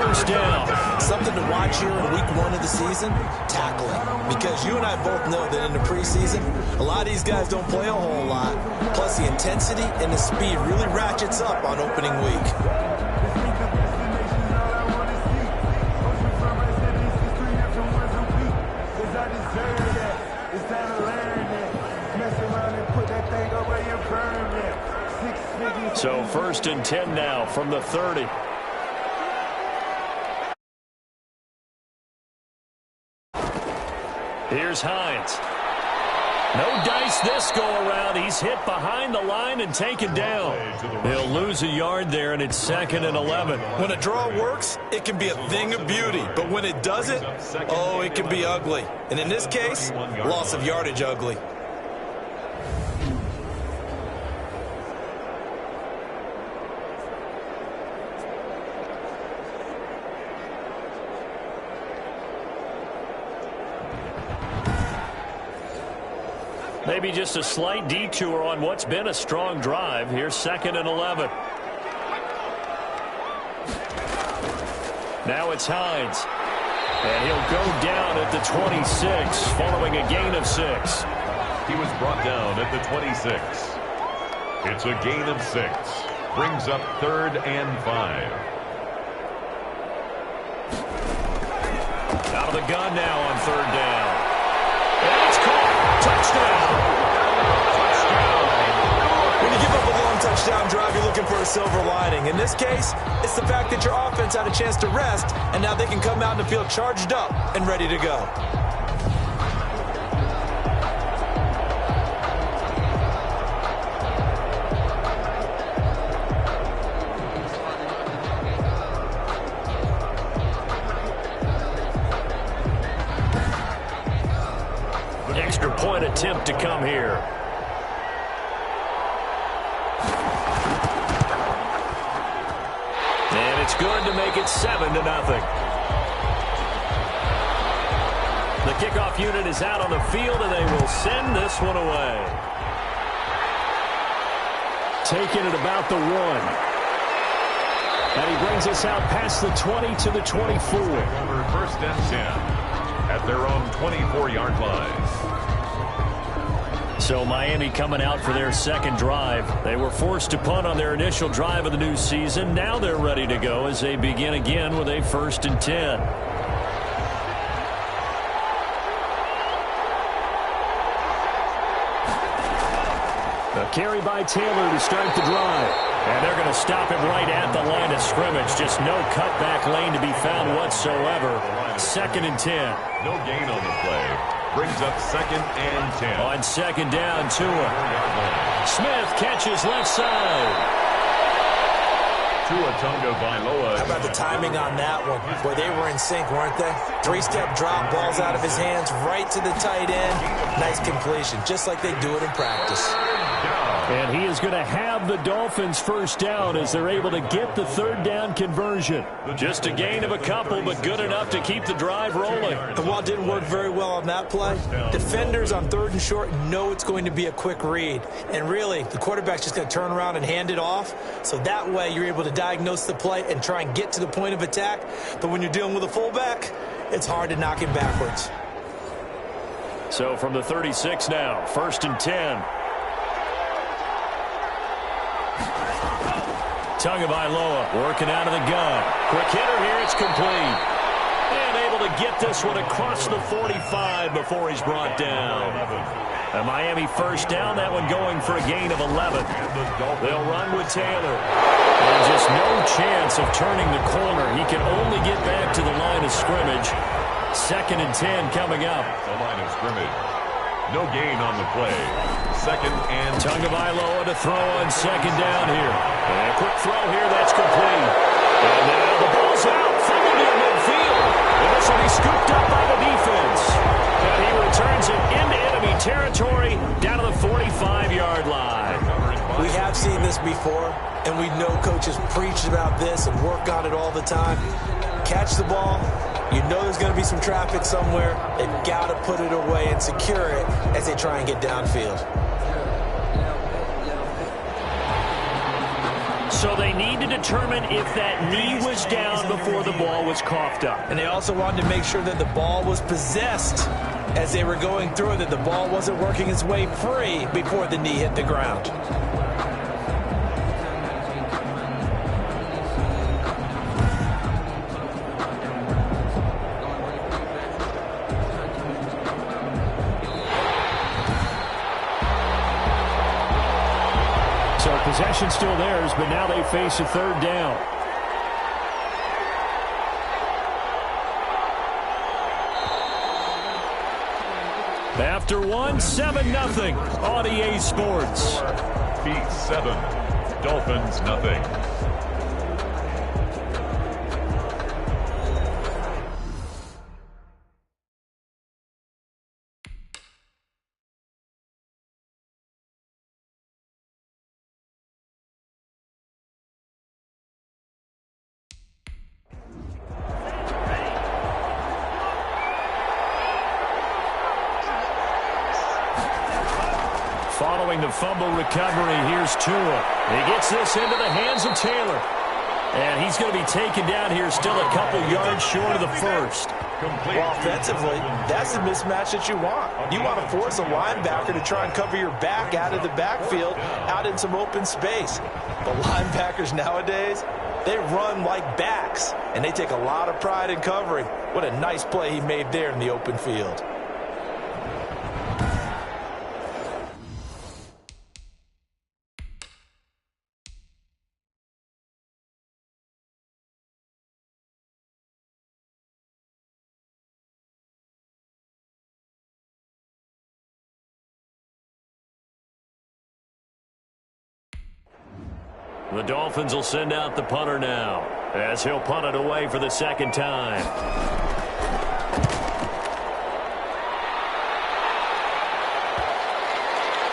first down. Something to watch here in week 1 of the season, tackling. Because you and I both know that in the preseason, a lot of these guys don't play a whole lot. Plus, the intensity and the speed really ratchets up on opening week. So 1st and 10 now from the 30. Here's Hines. No dice this go-around. He's hit behind the line and taken down. He'll lose a yard there, and it's 2nd and 11. When a draw works, it can be a thing of beauty. But when it doesn't, oh, it can be ugly. And in this case, loss of yardage ugly. Maybe just a slight detour on what's been a strong drive. Here's 2nd and 11. Now it's Hines. And he'll go down at the 26 following a gain of 6. He was brought down at the 26. It's a gain of 6. Brings up 3rd and 5. Out of the gun now on 3rd down. And it's caught. Touchdown. When you give up a long touchdown drive, you're looking for a silver lining. In this case, it's the fact that your offense had a chance to rest, and now they can come out in the field charged up and ready to go. Extra point attempt to come here. And it's good to make it 7-0. The kickoff unit is out on the field, and they will send this one away. Taking it about the 1. And he brings us out past the 20 to the 24. Over 1st and 10 at their own 24-yard line. So Miami coming out for their 2nd drive. They were forced to punt on their initial drive of the new season. Now they're ready to go as they begin again with a 1st and 10. A carry by Taylor to start the drive. And they're going to stop him right at the line of scrimmage. Just no cutback lane to be found whatsoever. 2nd and 10. No gain on the play. Brings up 2nd and 10. On 2nd down, Tua. Smith catches left side. Tua Tagovailoa. How about the timing on that one? Boy, they were in sync, weren't they? 3-step drop, balls out of his hands, right to the tight end. Nice completion, just like they do it in practice. And he is going to have the Dolphins' 1st down as they're able to get the 3rd down conversion. Just a gain of a couple, but good enough to keep the drive rolling. And while it didn't work very well on that play, defenders on 3rd and short know it's going to be a quick read. And really, the quarterback's just going to turn around and hand it off. So that way, you're able to diagnose the play and try and get to the point of attack. But when you're dealing with a fullback, it's hard to knock him backwards. So from the 36 now, 1st and 10. Tagovailoa working out of the gun. Quick hitter here, it's complete. And able to get this one across the 45 before he's brought down. A Miami 1st down, that one going for a gain of 11. They'll run with Taylor. And just no chance of turning the corner. He can only get back to the line of scrimmage. 2nd and 10 coming up. The line of scrimmage. No gain on the play. 2nd and Tagovailoa to throw on 2nd down here. And a quick throw here, that's complete. And now the ball's out, fumbled near midfield. And this will be scooped up by the defense. And he returns it into enemy territory down to the 45-yard line. We have seen this before, and we know coaches preach about this and work on it all the time. Catch the ball. You know there's going to be some traffic somewhere. They've got to put it away and secure it as they try and get downfield. So they need to determine if that knee was down before the ball was coughed up. And they also wanted to make sure that the ball was possessed as they were going through it, that the ball wasn't working its way free before the knee hit the ground. So possession still theirs, but now they face a third down. After one, 7-0 on EA Sports. Beat 7. Dolphins nothing. Following the fumble recovery, here's Tua. He gets this into the hands of Taylor. And he's going to be taken down here still a couple yards short of the first. Well, offensively, that's the mismatch that you want. You want to force a linebacker to try and cover your back out of the backfield, out in some open space. The linebackers nowadays, they run like backs, and they take a lot of pride in covering. What a nice play he made there in the open field. The Dolphins will send out the punter now, as he'll punt it away for the second time.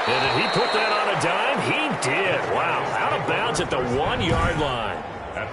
And did he put that on a dime? He did. Wow, out of bounds at the 1-yard line.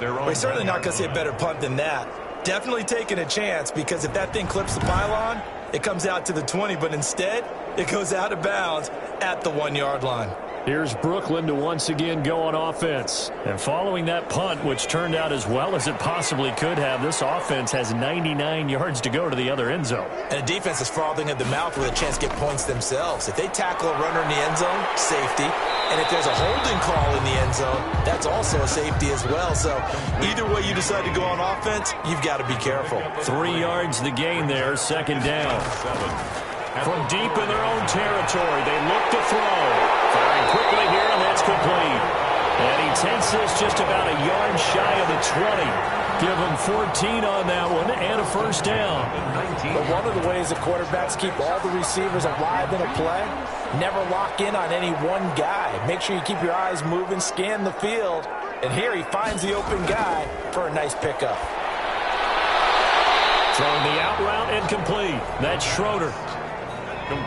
Well, he's certainly not going to see a better punt than that. Definitely taking a chance, because if that thing clips the pylon, it comes out to the 20, but instead, it goes out of bounds at the 1-yard line. Here's Brooklyn to once again go on offense. And following that punt, which turned out as well as it possibly could have, this offense has 99 yards to go to the other end zone. And the defense is frothing at the mouth with a chance to get points themselves. If they tackle a runner in the end zone, safety. And if there's a holding call in the end zone, that's also a safety as well. So either way you decide to go on offense, you've got to be careful. 3 yards the gain there, second down. From deep in their own territory, they look to throw. Firing quickly here, and that's complete. And he takes this just about a yard shy of the 20. Give him 14 on that one and a first down. But one of the ways the quarterbacks keep all the receivers alive in a play, never lock in on any one guy. Make sure you keep your eyes moving, scan the field. And here he finds the open guy for a nice pickup. Throwing the out route incomplete. That's Schroeder.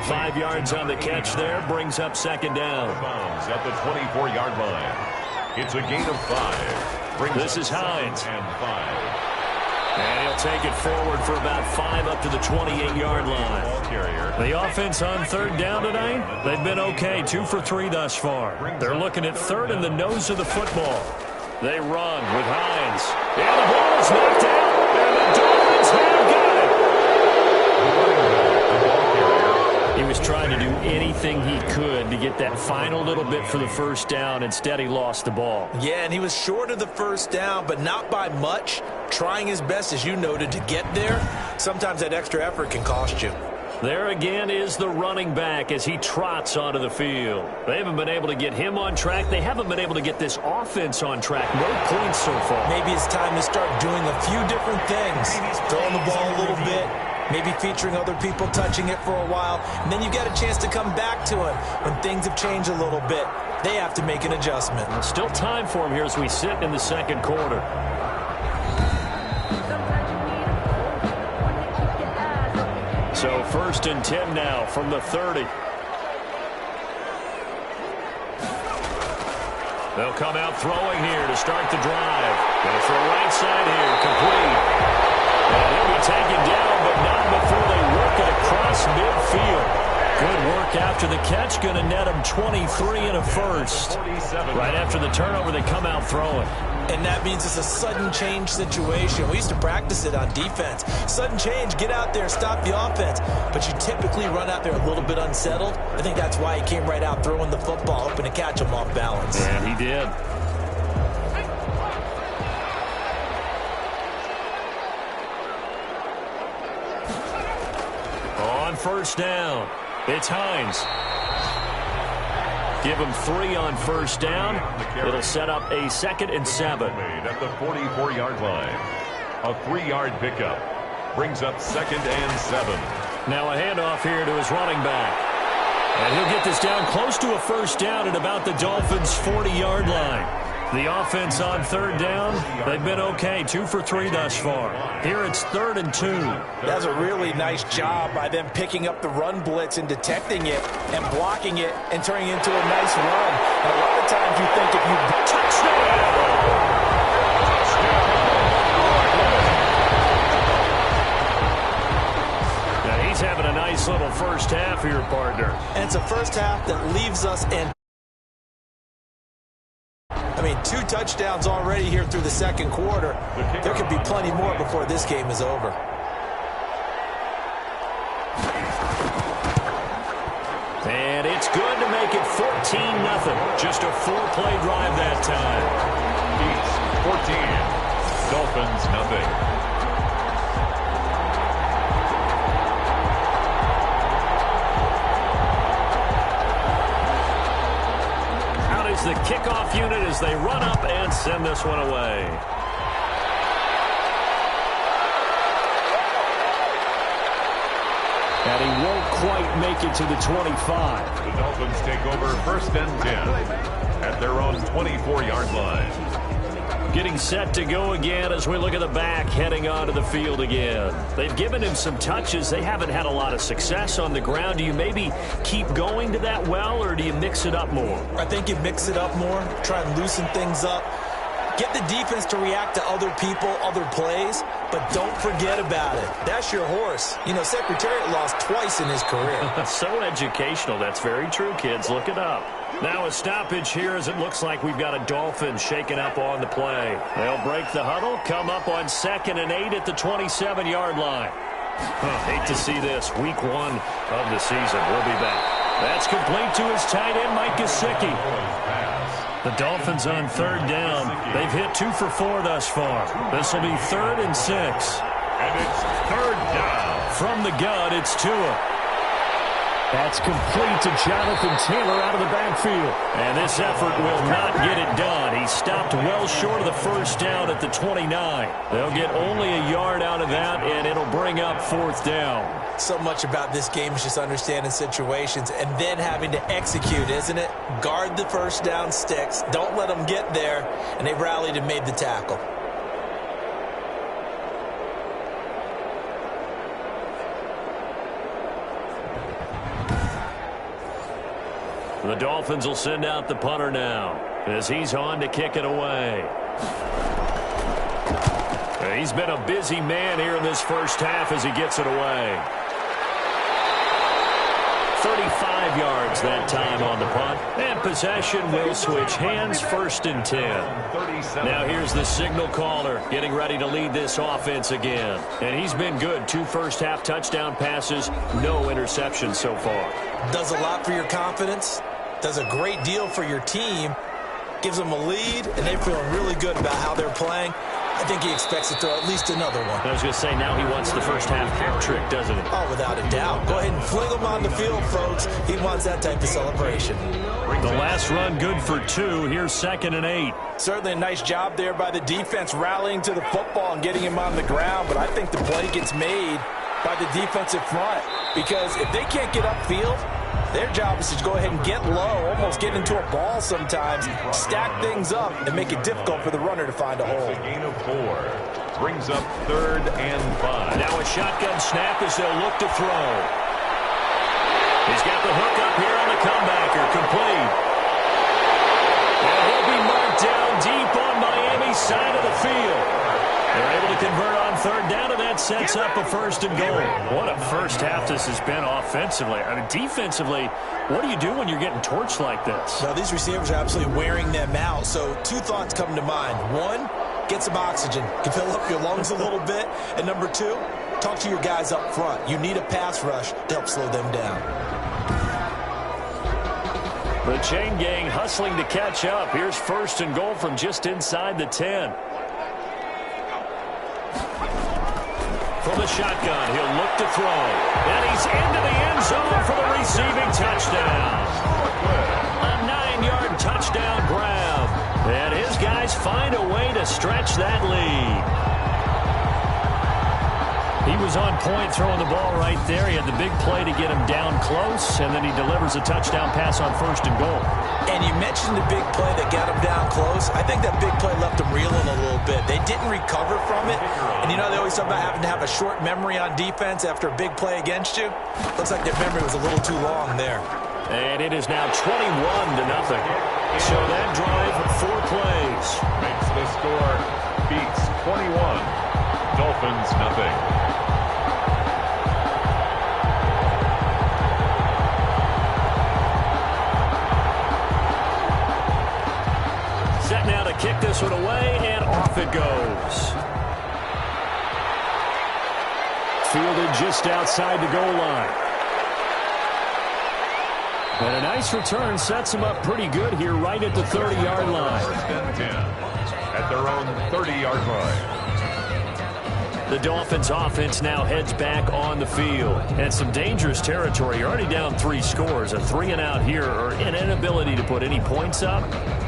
5 yards on the catch there, brings up second down. At the 24-yard line. It's a gain of 5. This is Hines. And 5. And he'll take it forward for about 5 up to the 28-yard line. The offense on third down tonight, they've been okay, 2 for 3 thus far. They're looking at third in the nose of the football. They run with Hines. And the ball is knocked out, and the Dolphins have got it. He was trying to do anything he could to get that final little bit for the first down. Instead, he lost the ball. Yeah, and he was short of the first down, but not by much. Trying his best, as you noted, to get there. Sometimes that extra effort can cost you. There again is the running back as he trots onto the field. They haven't been able to get him on track. They haven't been able to get this offense on track. No points so far. Maybe it's time to start doing a few different things. Throwing the ball a little bit. Maybe featuring other people touching it for a while. And then you get a chance to come back to him when things have changed a little bit. They have to make an adjustment. There's still time for him here as we sit in the second quarter. So 1st and 10 now from the 30. They'll come out throwing here to start the drive. Goes for the right side here, complete. And he'll be taken down, but not before they work it across midfield. Good work mark after the catch, going to net him 23 and a first. Right after the turnover, they come out throwing. And that means it's a sudden change situation. We used to practice it on defense. Sudden change, get out there, stop the offense. But you typically run out there a little bit unsettled. I think that's why he came right out throwing the football, hoping to catch him off balance. And he did. On first down, it's Hines. Give him 3 on first down. It'll set up a 2nd and 7. At the 44-yard line. A 3-yard pickup. Brings up 2nd and 7. Now a handoff here to his running back. And he'll get this down close to a first down at about the Dolphins' 40-yard line. The offense on 3rd down, they've been okay, 2 for 3 thus far. Here it's 3rd and 2. That's a really nice job by them picking up the run blitz and detecting it and blocking it and turning it into a nice run. And a lot of times you think if you touchdown. Now he's having a nice little first half here, partner. And it's a first half that leaves us in. I mean, 2 touchdowns already here through the 2nd quarter. There could be plenty more before this game is over. And it's good to make it 14-0. Just a 4-play drive that time. Beats 14. Dolphins nothing. The kickoff unit as they run up and send this one away. And he won't quite make it to the 25. The Dolphins take over 1st and 10 at their own 24-yard line. Getting set to go again as we look at the back heading onto the field again. They've given him some touches. They haven't had a lot of success on the ground. Do you maybe keep going to that well, or do you mix it up more? I think you mix it up more, try and loosen things up. Get the defense to react to other people, other plays, but don't forget about it. That's your horse. You know, Secretariat lost twice in his career. So educational. That's very true, kids. Look it up. Now a stoppage here as it looks like we've got a Dolphin shaken up on the play. They'll break the huddle, come up on 2nd and 8 at the 27-yard line. Hate to see this. Week 1 of the season. We'll be back. That's complete to his tight end, Mike Gesicki. The Dolphins on 3rd down. They've hit 2 for 4 thus far. This will be 3rd and 6. And it's 3rd down. From the gun, it's Tua. That's complete to Jonathan Taylor out of the backfield. And this effort will not get it done. He stopped well short of the first down at the 29. They'll get only a yard out of that, and it'll bring up 4th down. So much about this game is just understanding situations and then having to execute, isn't it? Guard the first down sticks. Don't let them get there. And they rallied and made the tackle. The Dolphins will send out the punter now as he's on to kick it away. He's been a busy man here in this first half as he gets it away. 35 yards that time on the punt. And possession will switch hands, 1st and 10. Now here's the signal caller getting ready to lead this offense again. And he's been good. 2 first-half touchdown passes, no interceptions so far. Does a lot for your confidence. Does a great deal for your team. Gives them a lead, and they're feeling really good about how they're playing. I think he expects to throw at least another one. I was going to say, now he wants the first half hat trick, doesn't he? Oh, without a doubt. Go ahead and fling him on the field, folks. He wants that type of celebration. The last run good for 2. Here's 2nd and 8. Certainly a nice job there by the defense rallying to the football and getting him on the ground. But I think the play gets made by the defensive front. Because if they can't get upfield, their job is to go ahead and get low, almost get into a ball sometimes, stack things up, and make it difficult for the runner to find a hole. A gain of 4. Brings up 3rd and 5. Now a shotgun snap as they'll look to throw. He's got the hook up here on the comebacker, complete. And he'll be marked down deep on Miami's side of the field. They're able to convert on third down, and that sets up a first and goal. What a first half this has been offensively. I mean, defensively, what do you do when you're getting torched like this? Now, these receivers are absolutely wearing them out. So two thoughts come to mind. One, get some oxygen. You fill up your lungs a little bit. And number two, talk to your guys up front. You need a pass rush to help slow them down. The chain gang hustling to catch up. Here's first and goal from just inside the 10. From the shotgun, he'll look to throw. And he's into the end zone for the receiving touchdown. A 9-yard touchdown grab. And his guys find a way to stretch that lead. He was on point throwing the ball right there. He had the big play to get him down close, and then he delivers a touchdown pass on first and goal. And you mentioned the big play that got him down close. I think that big play left him reeling a little bit. They didn't recover from it. And you know they always talk about having to have a short memory on defense after a big play against you. Looks like their memory was a little too long there. And it is now 21-0. So that drive, 4 plays. Makes the score, beats 21. Dolphins, nothing. Set now to kick this one away, and off it goes. Fielded just outside the goal line. And a nice return sets him up pretty good here right at the 30-yard line. First and 10 at their own 30-yard line. The Dolphins offense now heads back on the field. And some dangerous territory. You're already down 3 scores. A 3-and-out here, or an inability to put any points up.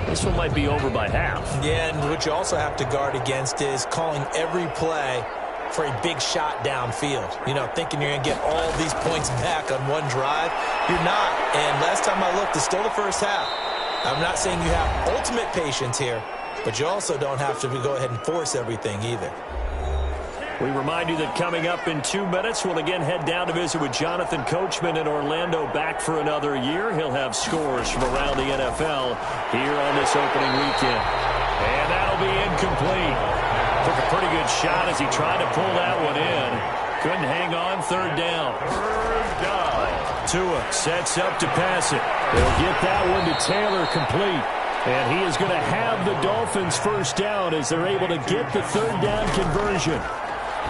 This one might be over by half. Yeah, and what you also have to guard against is calling every play for a big shot downfield. You know, thinking you're going to get all these points back on one drive. You're not. And last time I looked, it's still the first half. I'm not saying you have ultimate patience here, but you also don't have to go ahead and force everything either. We remind you that coming up in 2 minutes, we'll again head down to visit with Jonathan Coachman in Orlando, back for another year. He'll have scores from around the NFL here on this opening weekend. And that'll be incomplete. Took a pretty good shot as he tried to pull that one in. Couldn't hang on, third down. Tua sets up to pass it. They'll get that one to Taylor complete. And he is going to have the Dolphins first down as they're able to get the third down conversion.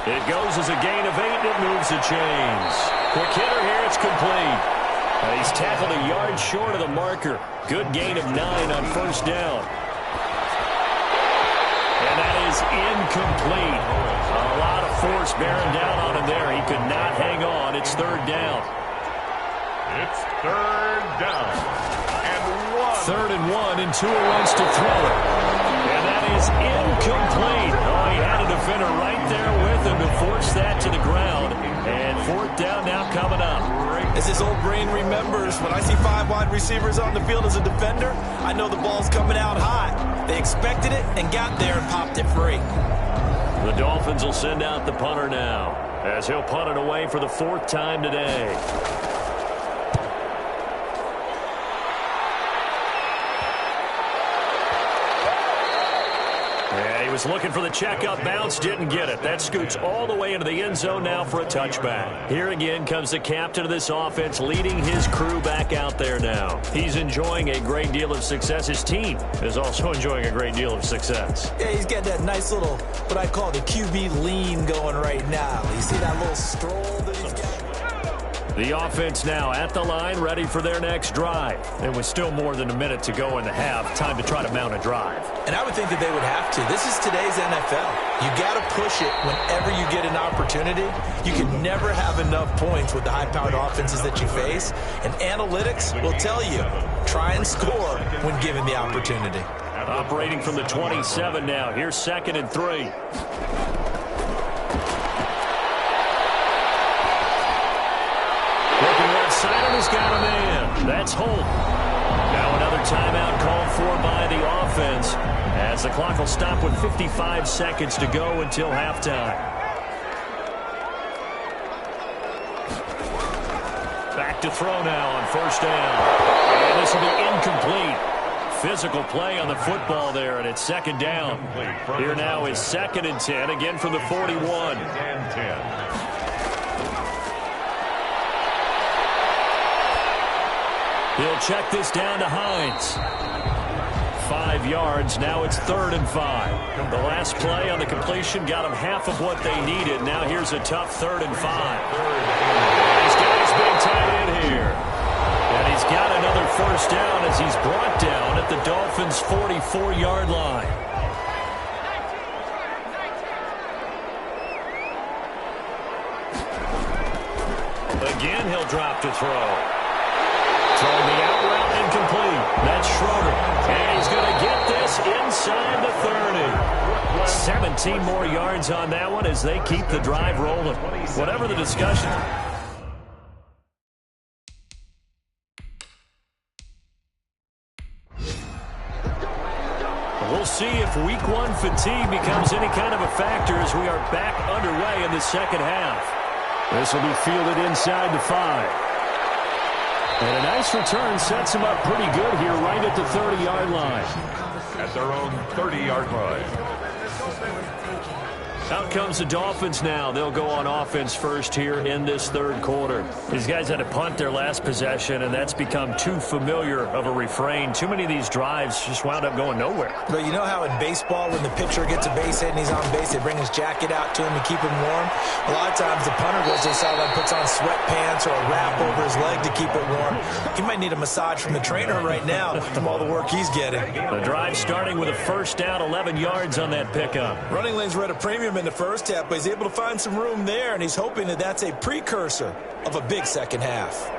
It goes as a gain of 8, and it moves the chains. Quick hitter here, it's complete. And he's tackled a yard short of the marker. Good gain of 9 on first down. And that is incomplete. A lot of force bearing down on him there. He could not hang on. It's third down. It's third down. And 1. Third and 1, and Tua wants to throw it. And that is incomplete. Oh, he had a defender right there with him to force that to the ground. And fourth down now coming up. As his old brain remembers, when I see 5 wide receivers on the field as a defender, I know the ball's coming out high. They expected it and got there and popped it free. The Dolphins will send out the punter now, as he'll punt it away for the 4th time today. Looking for the checkup bounce, didn't get it. That scoots all the way into the end zone now for a touchback. Here again comes the captain of this offense, leading his crew back out there now. He's enjoying a great deal of success. His team is also enjoying a great deal of success. Yeah, he's got that nice little, what I call the QB lean going right now. You see that little stroll that he's got? The offense now at the line, ready for their next drive. And with still more than a minute to go in the half, time to try to mount a drive. And I would think that they would have to. This is today's NFL. You got to push it whenever you get an opportunity. You can never have enough points with the high-powered offenses that you face. And analytics will tell you, try and score when given the opportunity. Operating from the 27 now. Here's 2nd and 3. Has got a man. That's Holt. Now another timeout called for by the offense, as the clock will stop with 55 seconds to go until halftime. Back to throw now on first down. And this will be incomplete. physical play on the football there, and it's second down. Here now is 2nd and 10, again from the 41. He'll check this down to Hines. 5 yards. Now it's 3rd and 5. The last play on the completion got him half of what they needed. Now here's a tough 3rd and 5. He's got his big tight end here. And he's got another first down as he's brought down at the Dolphins' 44-yard line. Again, he'll drop to throw. Throwing the out route incomplete. That's Schroeder. And he's going to get this inside the 30. 17 more yards on that one as they keep the drive rolling. Whatever the discussion. We'll see if week 1 fatigue becomes any kind of a factor as we are back underway in the second half. This will be fielded inside the 5. And a nice return sets him up pretty good here right at the 30-yard line. At their own 30-yard line. Out comes the Dolphins now. They'll go on offense first here in this 3rd quarter. These guys had to punt their last possession, and that's become too familiar of a refrain. Too many of these drives just wound up going nowhere. But you know how in baseball, when the pitcher gets a base hit and he's on base, they bring his jacket out to him to keep him warm? A lot of times the punter goes to the sideline, puts on sweatpants or a wrap over his leg to keep it warm. He might need a massage from the trainer right now from all the work he's getting. The drive starting with a first down, 11 yards on that pickup. Running lanes were at a premium in the first half, but he's able to find some room there, and he's hoping that that's a precursor of a big second half.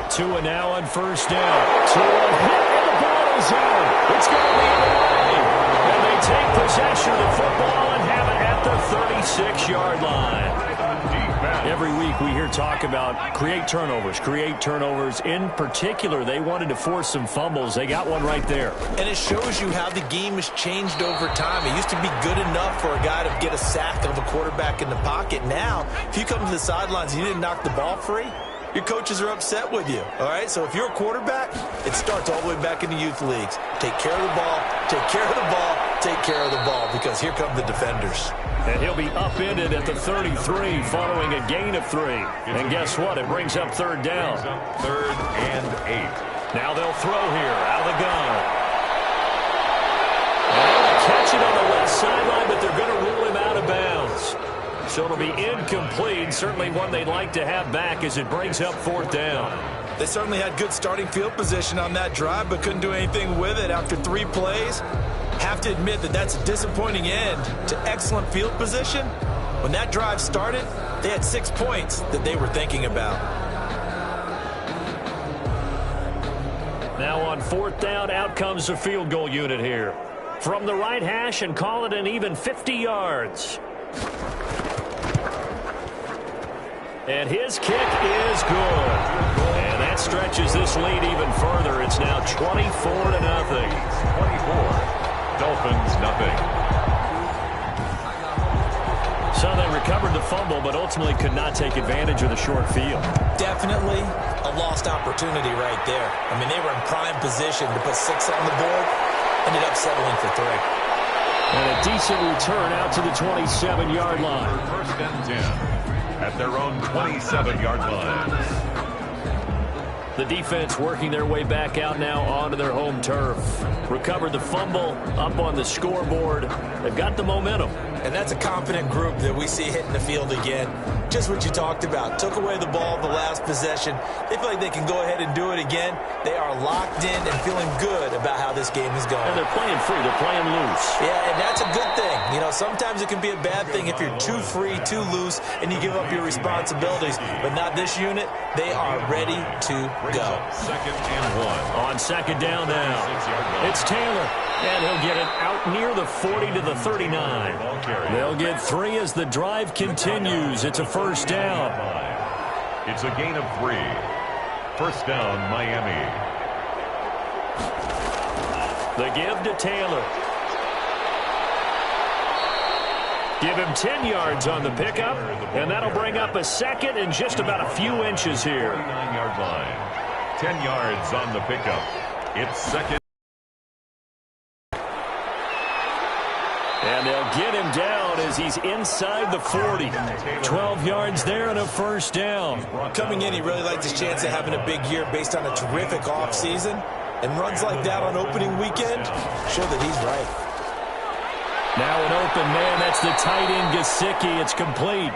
Tua now on first down. Tua hit, and the ball is out. It's going to be away. And they take possession of the football and have it at the 36-yard line. Every week we hear talk about create turnovers. In particular, they wanted to force some fumbles. They got one right there. And it shows you how the game has changed over time. It used to be good enough for a guy to get a sack of a quarterback in the pocket. Now, if you come to the sidelines and you didn't knock the ball free, your coaches are upset with you, all right? So if you're a quarterback, it starts all the way back in the youth leagues. Take care of the ball, take care of the ball, take care of the ball, because here come the defenders. And he'll be upended at the 33 following a gain of 3. And guess what? It brings up 3rd down. 3rd and 8. Now they'll throw here out of the gun. And they'll catch it on the left sideline, but they're going to rule him out of bounds. So it'll be incomplete, certainly one they'd like to have back as it brings up 4th down. They certainly had good starting field position on that drive, but couldn't do anything with it after 3 plays. Have to admit that that's a disappointing end to excellent field position. When that drive started, they had 6 points that they were thinking about. Now on 4th down, out comes the field goal unit here. From the right hash and call it an even 50 yards. And his kick is good. And that stretches this lead even further. It's now 24-0. 24. Dolphins, nothing. So they recovered the fumble, but ultimately could not take advantage of the short field. Definitely a lost opportunity right there. I mean, they were in prime position to put 6 on the board. Ended up settling for 3. And a decent return out to the 27-yard line. 1st and 10 at their own 27-yard line. The defense working their way back out now onto their home turf. Recovered the fumble, up on the scoreboard. They've got the momentum. And that's a confident group that we see hitting the field again. Just what you talked about. Took away the ball the last possession. They feel like they can go ahead and do it again. They are locked in and feeling good about how this game is going. And they're playing free. They're playing loose. Yeah, and that's a good thing. You know, sometimes it can be a bad thing if you're too free, too loose, and you give up your responsibilities. But not this unit. They are ready to go. 2nd and 1. On 2nd down now. It's Taylor. And he'll get it out near the 40 to the 39. They'll get 3 as the drive continues. It's a first down. It's a gain of 3. First down, Miami. The give to Taylor. Give him 10 yards on the pickup, and that'll bring up a second and just about a few inches here. 9-yard line. 10 yards on the pickup. It's second. And they'll get him down as he's inside the 40. 12 yards there and a first down. Coming in, he really liked his chance of having a big year based on a terrific offseason. And runs like that on opening weekend show that he's right. Now an open man. That's the tight end, Gesicki. It's complete.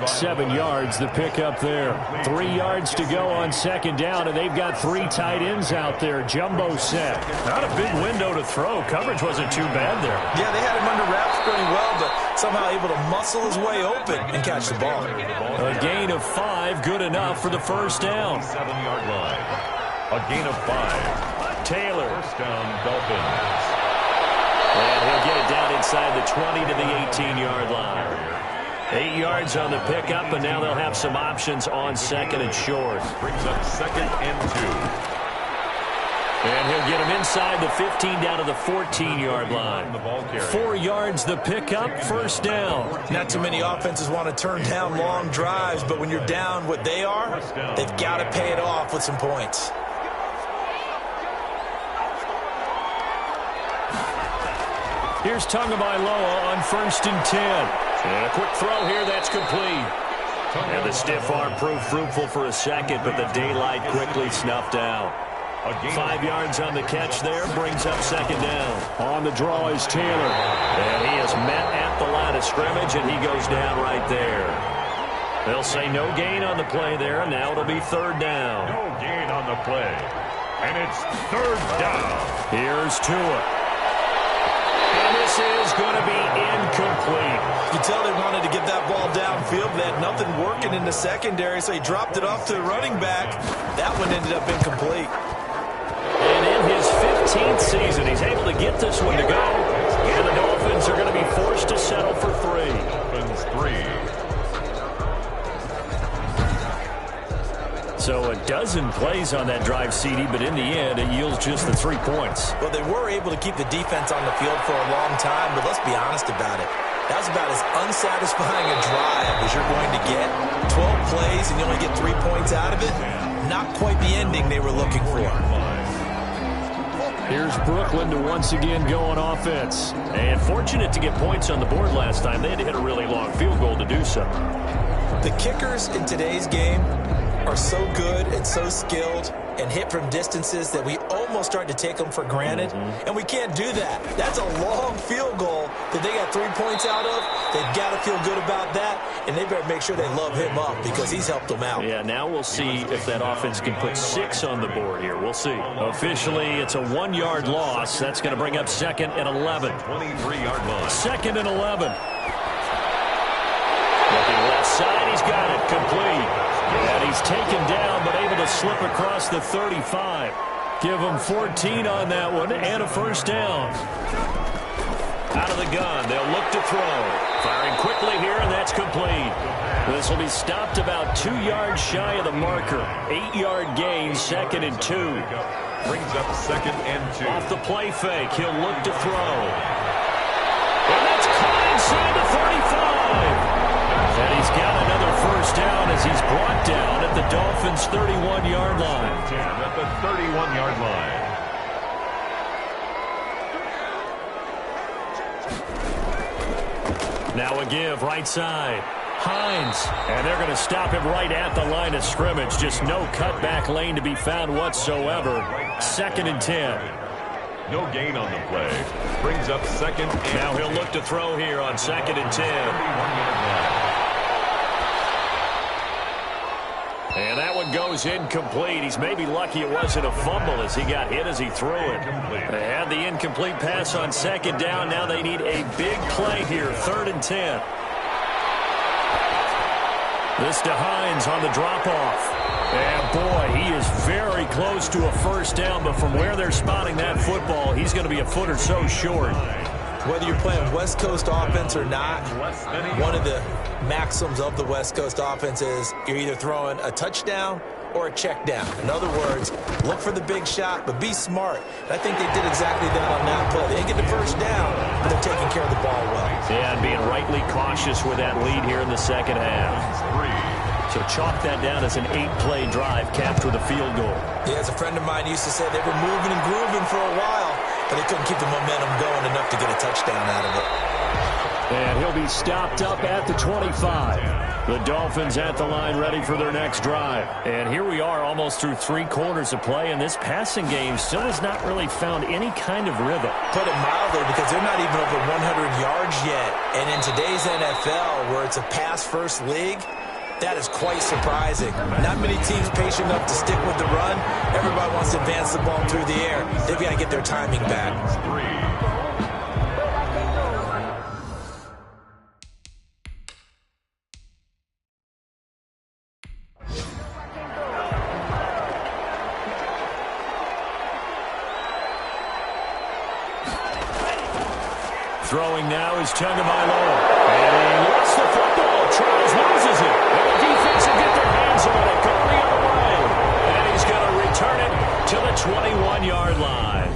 7 yards, the pickup there. 3 yards to go on second down, and they've got 3 tight ends out there. Jumbo set. Not a big window to throw. Coverage wasn't too bad there. Yeah, they had him under wraps pretty well, but somehow able to muscle his way open and catch the ball. A gain of 5, good enough for the first down. 7-yard line. A gain of 5. Taylor. First down, Dolphins. And he'll get it down inside the 20 to the 18-yard line. 8 yards on the pickup, and now they'll have some options on second and short. Brings up second and 2. And he'll get him inside the 15 down to the 14-yard line. 4 yards the pickup, first down. Not too many offenses want to turn down long drives, but when you're down what they are, they've got to pay it off with some points. Here's Tagovailoa on first and 10. And a quick throw here, that's complete. And the stiff arm proved fruitful for a second, but the daylight quickly snuffed out. 5 yards on the catch there, brings up second down. On the draw is Taylor. And he is met at the line of scrimmage, and he goes down right there. They'll say no gain on the play there, and now it'll be third down. No gain on the play. And it's third down. Here's Tua. And this is going to be incomplete. You can tell they wanted to get that ball downfield. They had nothing working in the secondary, so he dropped it off to the running back. That one ended up incomplete. And in his 15th season, he's able to get this one to go. And the Dolphins are going to be forced to settle for 3. Dolphins 3. So a dozen plays on that drive, CD, but in the end, it yields just the 3 points. Well, they were able to keep the defense on the field for a long time, but let's be honest about it. That was about as unsatisfying a drive as you're going to get. 12 plays and you only get 3 points out of it. Not quite the ending they were looking for. Here's Brooklyn to once again go on offense. And fortunate to get points on the board last time. They had to hit a really long field goal to do so. The kickers in today's game are so good and so skilled and hit from distances that we almost start to take them for granted. And we can't do that. That's a long field goal that they got 3 points out of. They've got to feel good about that, and they better make sure they love him up because he's helped them out. Yeah, now we'll see if that offense can put 6 on the board here. We'll see. Officially, it's a 1-yard loss. That's going to bring up second and 11. 23-yard line. Second and 11. Looking left side, he's got it complete. And he's taken down, but able to slip across the 35. Give him 14 on that one, and a first down. Out of the gun, they'll look to throw. Firing quickly here, and that's complete. This will be stopped about 2 yards shy of the marker. 8-yard gain, second and 2. Brings up second and 2. Off the play fake, he'll look to throw. And that's caught inside the 35. And he's got another first down as he's brought down at the Dolphins' 31-yard line. At the 31-yard line. Now a give, right side. Hines. And they're going to stop him right at the line of scrimmage. Just no cutback lane to be found whatsoever. Second and 10. No gain on the play. Brings up second and now he'll look to throw here on second and 10. 31-yard line. And that one goes incomplete. He's maybe lucky it wasn't a fumble as he got hit as he threw it. They had the incomplete pass on second down. Now they need a big play here, third and 10. This to Hines on the drop-off. And, boy, he is very close to a first down, but from where they're spotting that football, he's going to be a foot or so short. Whether you're playing West Coast offense or not, one of the maxims of the West Coast offense is you're either throwing a touchdown or a check down. In other words, look for the big shot, but be smart. And I think they did exactly that on that play. They didn't get the first down, but they're taking care of the ball well. Yeah, and being rightly cautious with that lead here in the second half. So chalk that down as an 8-play drive capped with a field goal. Yeah, as a friend of mine used to say, they were moving and grooving for a while, but they couldn't keep the momentum going enough to get a touchdown out of it. And he'll be stopped up at the 25. The Dolphins at the line ready for their next drive. And here we are almost through 3 quarters of play, and this passing game still has not really found any kind of rhythm. Put it mildly, because they're not even over 100 yards yet. And in today's NFL, where it's a pass-first league, that is quite surprising. Not many teams patient enough to stick with the run. Everybody wants to advance the ball through the air. They've got to get their timing back. Throwing now is Tagovailoa. And he lost the football. Charles loses it. And the defense will get their hands on it. Going the other way. And he's going to return it to the 21-yard line.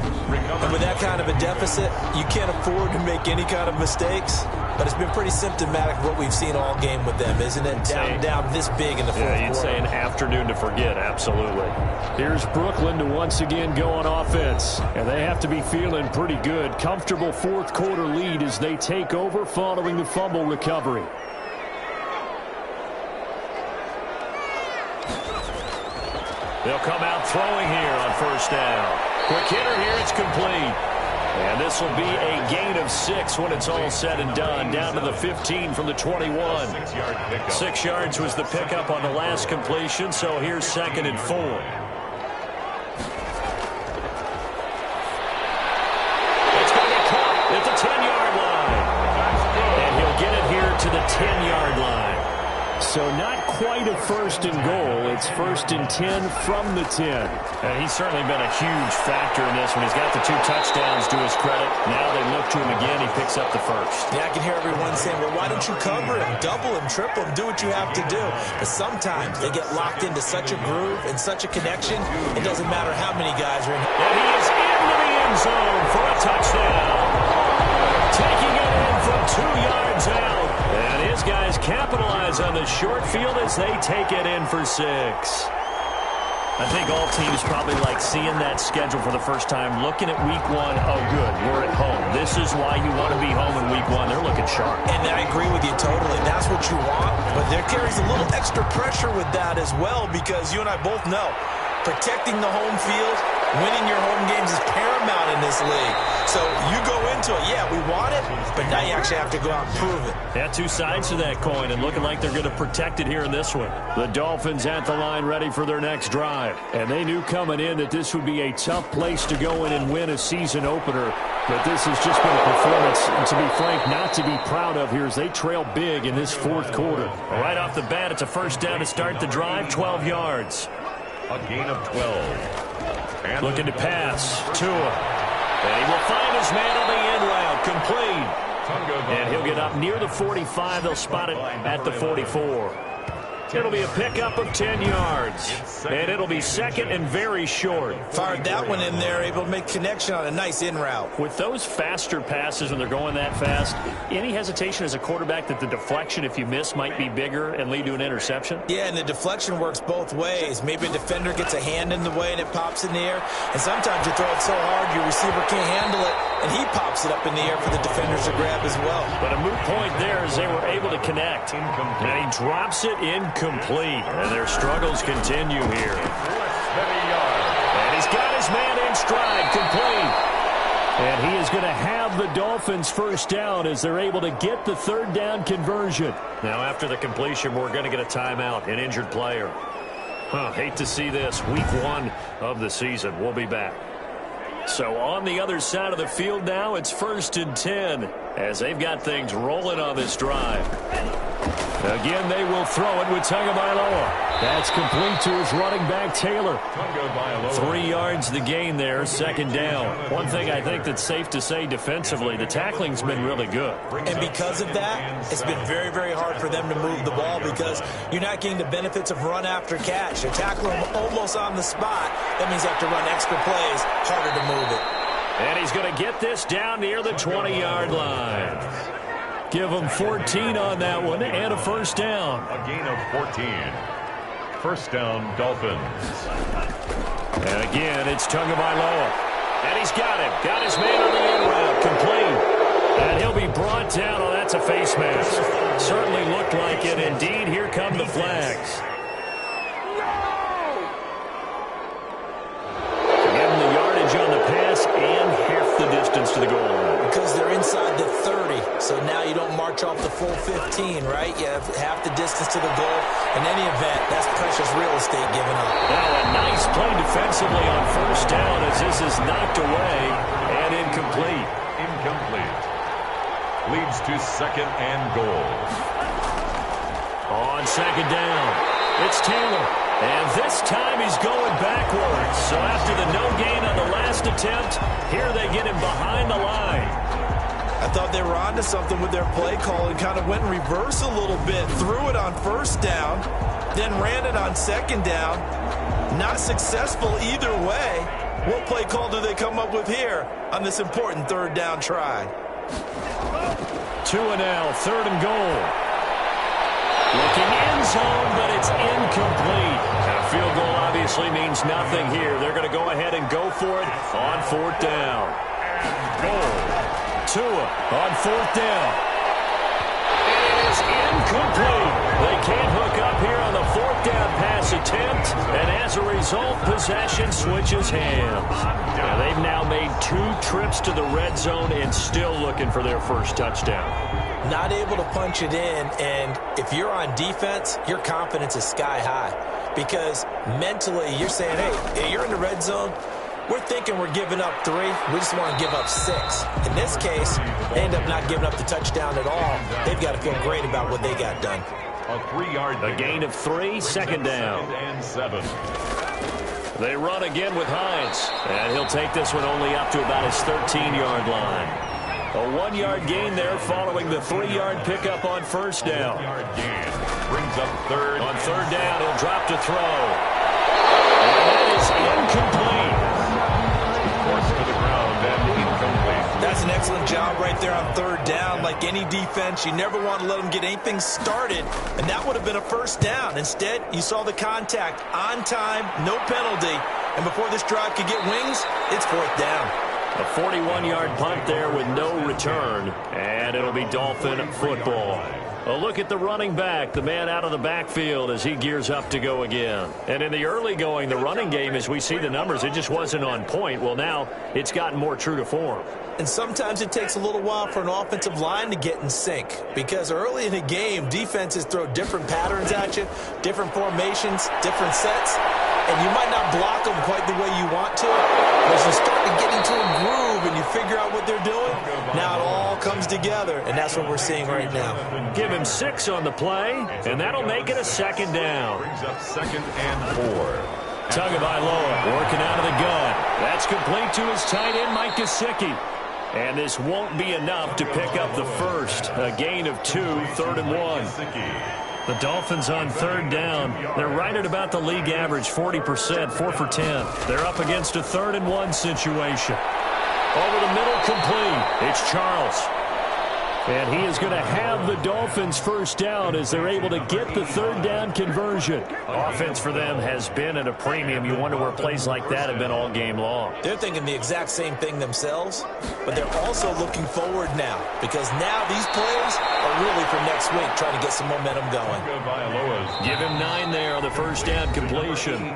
And with that kind of a deficit, you can't afford to make any kind of mistakes. But it's been pretty symptomatic of what we've seen all game with them, isn't it? Down this big in the fourth quarter. Yeah, you'd say an afternoon to forget, absolutely. Here's Brooklyn to once again go on offense. And they have to be feeling pretty good. Comfortable fourth quarter lead as they take over following the fumble recovery. They'll come out throwing here on first down. Quick hitter here, it's complete. And this will be a gain of 6 when it's all said and done. Down to the 15 from the 21. 6 yards was the pickup on the last completion, so here's 2nd and 4. It's going to be caught at the 10-yard line. And he'll get it here to the 10-yard line. So not quite a 1st and goal. It's 1st and 10 from the 10. And he's certainly been a huge factor in this one. He's got the 2 touchdowns to his credit. Now they look to him again. He picks up the 1st. Yeah, I can hear everyone saying, well, why don't you cover him, double him, triple him, do what you have to do. But sometimes they get locked into such a groove and such a connection, it doesn't matter how many guys are in. And he is into the end zone for a touchdown. Taking it in from 2 yards out. And his guys capitalize on the short field as they take it in for 6. I think all teams probably like seeing that schedule for the first time, looking at week 1. Oh, good, we're at home. This is why you want to be home in week 1. They're looking sharp. And I agree with you totally. That's what you want. But there carries a little extra pressure with that as well, because you and I both know protecting the home field, winning your home games is paramount in this league. So you go into it, yeah, we want it, but now you actually have to go out and prove it. Yeah, 2 sides to that coin, and looking like they're going to protect it here in this one. The Dolphins at the line ready for their next drive. And they knew coming in that this would be a tough place to go in and win a season opener. But this has just been a performance, and to be frank, not to be proud of here as they trail big in this fourth quarter. Right off the bat, it's a first down to start the drive, 12 yards. A gain of 12. And looking to pass. Tua. And he will find his man on the end route. Complete. And he'll get up near the 45. They'll spot it at the 44. It'll be a pickup of 10 yards. And it'll be 2nd and very short. Fired that one in there, able to make connection on a nice in route. With those faster passes when they're going that fast, any hesitation as a quarterback that the deflection, if you miss, might be bigger and lead to an interception? Yeah, and the deflection works both ways. Maybe a defender gets a hand in the way and it pops in the air. And sometimes you throw it so hard your receiver can't handle it, and he pops it up in the air for the defenders to grab as well. But a moot point there as they were able to connect. And he drops it incomplete. And their struggles continue here. And he's got his man in stride, complete. And he is going to have the Dolphins first down as they're able to get the 3rd down conversion. Now after the completion, we're going to get a timeout, an injured player. Hate to see this. Week 1 of the season. We'll be back. So on the other side of the field now, it's 1st and 10 as they've got things rolling on this drive. Again, they will throw it with Tagovailoa. That's complete to his running back, Taylor. 3 yards the gain there, second down. One thing I think that's safe to say defensively, the tackling's been really good. And because of that, it's been very, very hard for them to move the ball because you're not getting the benefits of run after catch. They're tackling them almost on the spot. That means they have to run extra plays, harder to move it. And he's going to get this down near the 20-yard line. Give him 14 on that one and a first down. A gain of 14. First down, Dolphins. And again, it's Tagovailoa. And he's got him. Got his man on the end route. Complete. And he'll be brought down. Oh, that's a face mask. Certainly looked like it. Indeed, here come the flags. Give him the yardage on the pass and half the distance to the goal line. Because they're inside the 30, so now you don't march off the full 15, right? You have half the distance to the goal. In any event, that's precious real estate given up. Now a nice play defensively on first down as this is knocked away and incomplete. Incomplete. Leads to second and goal. On second down, it's Taylor. And this time he's going backwards. So after the no gain on the last attempt, here they get him behind the line. I thought they were onto something with their play call and kind of went in reverse a little bit. Threw it on first down, then ran it on second down. Not successful either way. What play call do they come up with here on this important third down try? 2 and now, third and goal. Looking end zone, but it's incomplete. A field goal obviously means nothing here. They're going to go ahead and go for it on fourth down. Goal. Tua on fourth down. It is incomplete. They can't hook up here on the fourth down pass attempt, and as a result, possession switches hands. Now, they've now made 2 trips to the red zone and still looking for their first touchdown. Not able to punch it in, and if you're on defense, your confidence is sky high because mentally you're saying, hey, you're in the red zone. We're thinking we're giving up 3. We just want to give up 6. In this case, they end up not giving up the touchdown at all. They've got to feel great about what they got done. A 3-yard gain of 3, second down. Second and 7. They run again with Hines, and he'll take this one only up to about his 13-yard line. A 1-yard gain there following the 3-yard pickup on first down. 1-yard gain brings up third. On third down, he'll drop to throw. And that is incomplete. Forced to the ground and incomplete. That's an excellent job right there on third down. Like any defense, you never want to let them get anything started, and that would have been a first down. Instead, you saw the contact on time, no penalty, and before this drive could get wings, it's fourth down. A 41-yard punt there with no return, and it'll be Dolphin football. A look at the running back, the man out of the backfield as he gears up to go again. And in the early going, the running game, as we see the numbers, it just wasn't on point. Well, now it's gotten more true to form. And sometimes it takes a little while for an offensive line to get in sync because early in the game, defenses throw different patterns at you, different formations, different sets, and you might not block them quite the way you want to. But as you start to get into a groove and you figure out what they're doing, now it all comes together, and that's what we're seeing right now. Give him 6 on the play, and that'll make it a second down. Brings up second and 4. Tagovailoa working out of the gun. That's complete to his tight end, Mike Gesicki. And this won't be enough to pick up the first. A gain of 2, third and 1. The Dolphins on third down. They're right at about the league average, 40%, 4 for 10. They're up against a third and 1 situation. Over the middle, complete. It's Charles. And he is going to have the Dolphins first down as they're able to get the third down conversion. Offense for them has been at a premium. You wonder where plays like that have been all game long. They're thinking the exact same thing themselves, but they're also looking forward now because now these plays are really for next week, trying to get some momentum going. Give him 9 there on the first down completion.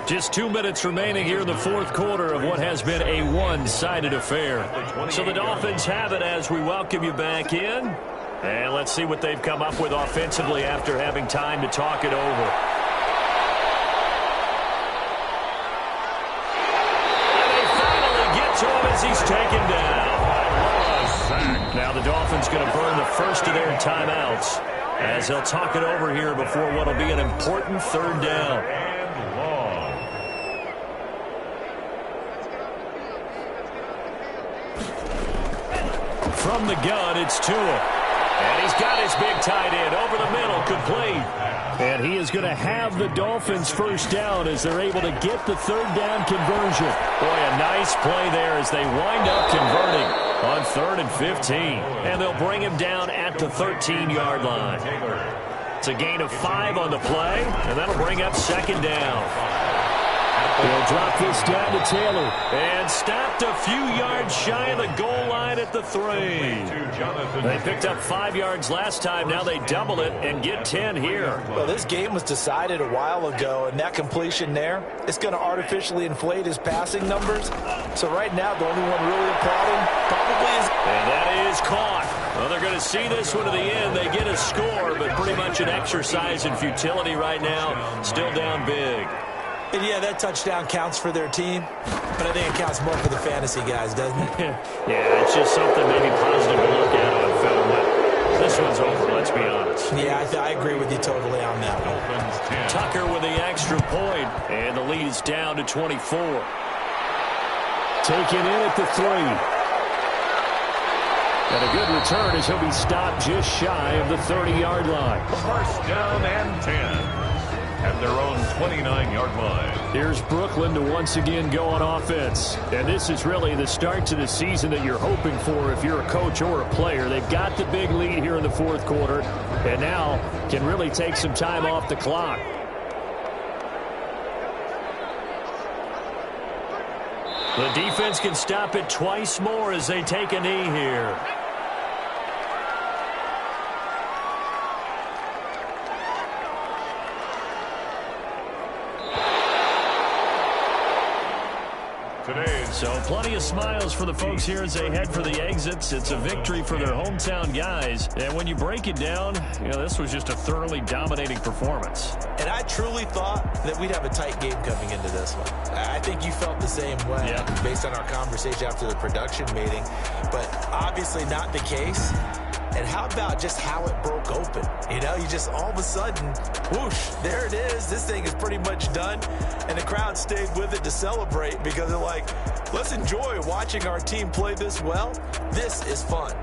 Just 2 minutes remaining here in the fourth quarter of what has been a one-sided affair. So the Dolphins have it as we welcome you back in. And let's see what they've come up with offensively after having time to talk it over. And they finally get to him as he's taken down. Now the Dolphins going to burn the first of their timeouts. as they'll talk it over here before what will be an important third down. And long. From the gun, it's Tua. And he's got his big tight end over the middle, complete. And he is going to have the Dolphins first down as they're able to get the third down conversion. Boy, a nice play there as they wind up converting on 3rd and 15. And they'll bring him down at the 13-yard line. It's a gain of 5 on the play, and that'll bring up 2nd down. They'll drop this down to Taylor. And stopped a few yards shy of the goal line at the 3. They picked up 5 yards last time. Now they double it and get 10 here. Well, this game was decided a while ago, and that completion there, it's going to artificially inflate his passing numbers. So right now, the only one really applauding probably is... And that is caught. Well, they're going to see this one to the end. They get a score, but pretty much an exercise in futility right now. Still down big. And yeah, that touchdown counts for their team, but I think it counts more for the fantasy guys, doesn't it? Yeah, it's just something maybe positive to look at on film, but this one's over, let's be honest. Yeah, I agree with you totally on that one. Tucker with the extra point, and the lead is down to 24. Taken in at the 3. And a good return as he'll be stopped just shy of the 30-yard line. First down and 10. At their own 29-yard line. Here's Brooklyn to once again go on offense. And this is really the start to the season that you're hoping for if you're a coach or a player. They've got the big lead here in the 4th quarter and now can really take some time off the clock. The defense can stop it twice more as they take a knee here. So plenty of smiles for the folks here as they head for the exits. It's a victory for their hometown guys. And when you break it down, you know, this was just a thoroughly dominating performance. And I truly thought that we'd have a tight game coming into this one. I think you felt the same way based on our conversation after the production meeting. But obviously not the case. And how about just how it broke open? You know, you just all of a sudden, whoosh, there it is. This thing is pretty much done. And the crowd stayed with it to celebrate because they're like, let's enjoy watching our team play this well. This is fun.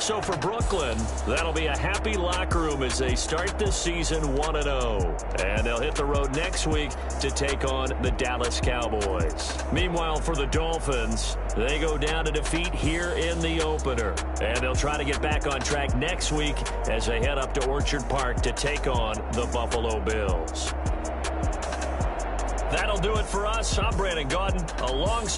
So for Brooklyn, that'll be a happy locker room as they start this season 1-0. And they'll hit the road next week to take on the Dallas Cowboys. Meanwhile, for the Dolphins, they go down to defeat here in the opener. And they'll try to get back on track next week as they head up to Orchard Park to take on the Buffalo Bills. That'll do it for us. I'm Brandon Gaudin, along